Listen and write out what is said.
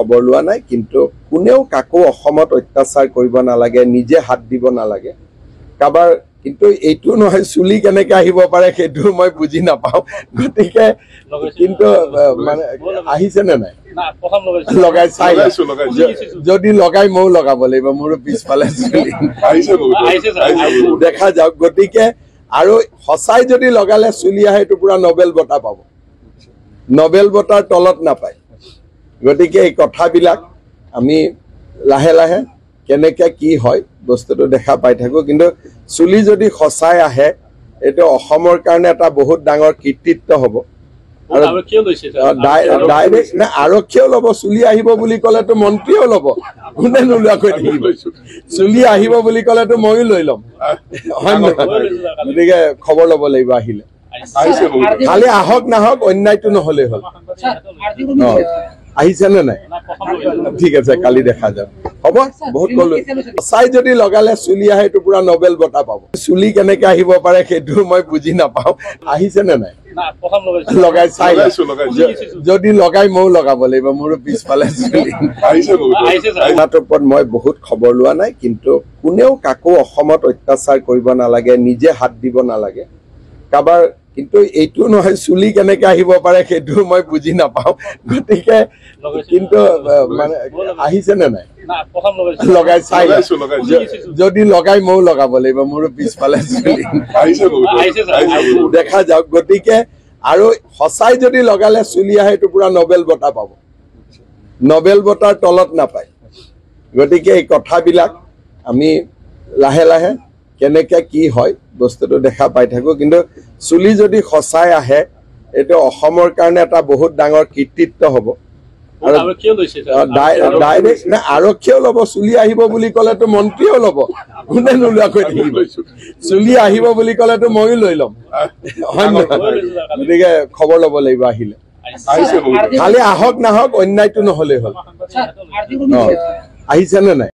খবৰ লোৱা নাই কিন্তু কোনেও কাকো অসমত অত্যাচাৰ কৰিব নালাগে নিজে হাত দিব নালাগে কাবাৰ কিন্তু এইটো নহয় চুলি কেনেকৈ আহিব পাৰে সেইটো মই বুজি নাপাওঁ গতিকে কিন্তু মানে আহিছে নে নাই লগাই চাই যদি লগাই ময়ো লগাব লাগিব মোৰো পিছফালে দেখা যাওক গতিকে আৰু সঁচাই যদি লগালে চুলি আহে এইটো পুৰা নবেল বঁটা পাব নবেল বঁটাৰ তলত নাপায় গতিকে এই কথাবিলাক আমি লাহে লাহে কেনেকৈ কি হয় বস্তুটো দেখা পাই থাকো কিন্তু চুলি যদি সঁচাই আহে এইটো অসমৰ কাৰণে এটা বহুত ডাঙৰ কৃতিত্ব হ'ব ডাইৰেক্ট না আৰক্ষীয়েও ল'ব চুলি আহিব বুলি ক'লেতো মন্ত্ৰীয়েও ল'ব কোনে নোলোৱাকৈ থাকিব চুলি আহিব বুলি ক'লেতো ময়ো লৈ ল'ম হয় নহয় গতিকে খবৰ ল'ব লাগিব আহিলে খালি আহক নাহক অন্যায়টো নহ'লেই হ'ল আহিছে নে নাই ঠিক আছে কালি দেখা যাব হ'ব বহুত ক'লো চাই যদি লগালে চুলি আহে এইটো পুৰা নবেল বঁটা পাব চুলি কেনেকৈ আহিব পাৰে সেইটো মই বুজি নাপাওঁ আহিছে নে নাই লগাই চাই যদি লগাই ময়ো লগাব লাগিব মোৰো পিছফালে ওপৰত মই বহুত খবৰ লোৱা নাই কিন্তু কোনেও কাকো অসমত অত্যাচাৰ কৰিব নালাগে নিজে হাত দিব নালাগে কাবাৰ কিন্তু এইটো নহয় চুলি কেনেকৈ আহিব পাৰে সেইটো মই বুজি নাপাওঁ গতিকে কিন্তু মানে আহিছে নে নাই লগাই চাই যদি লগাই ময়ো লগাব লাগিব মোৰো পিছফালে দেখা যাওক গতিকে আৰু সঁচাই যদি লগালে চুলি আহে এইটো পুৰা নবেল বঁটা পাব নবেল বঁটাৰ তলত নাপায় গতিকে এই কথাবিলাক আমি লাহে লাহে কেনেকৈ কি হয় বস্তুটো দেখা পাই থাকো কিন্তু চুলি যদি সঁচাই আহে এইটো অসমৰ কাৰণে এটা বহুত ডাঙৰ কৃতিত্ব হ'ব ডাইৰেক্ট না আৰক্ষীয়েও ল'ব চুলি আহিব বুলি ক'লেতো মন্ত্ৰীয়েও ল'ব কোনে নোলোৱাকৈ থাকিব চুলি আহিব বুলি ক'লেতো ময়ো লৈ ল'ম হয় নহয় গতিকে খবৰ ল'ব লাগিব আহিলে খালি আহক নাহক অন্যায়টো নহ'লেই হ'ল আহিছে নে নাই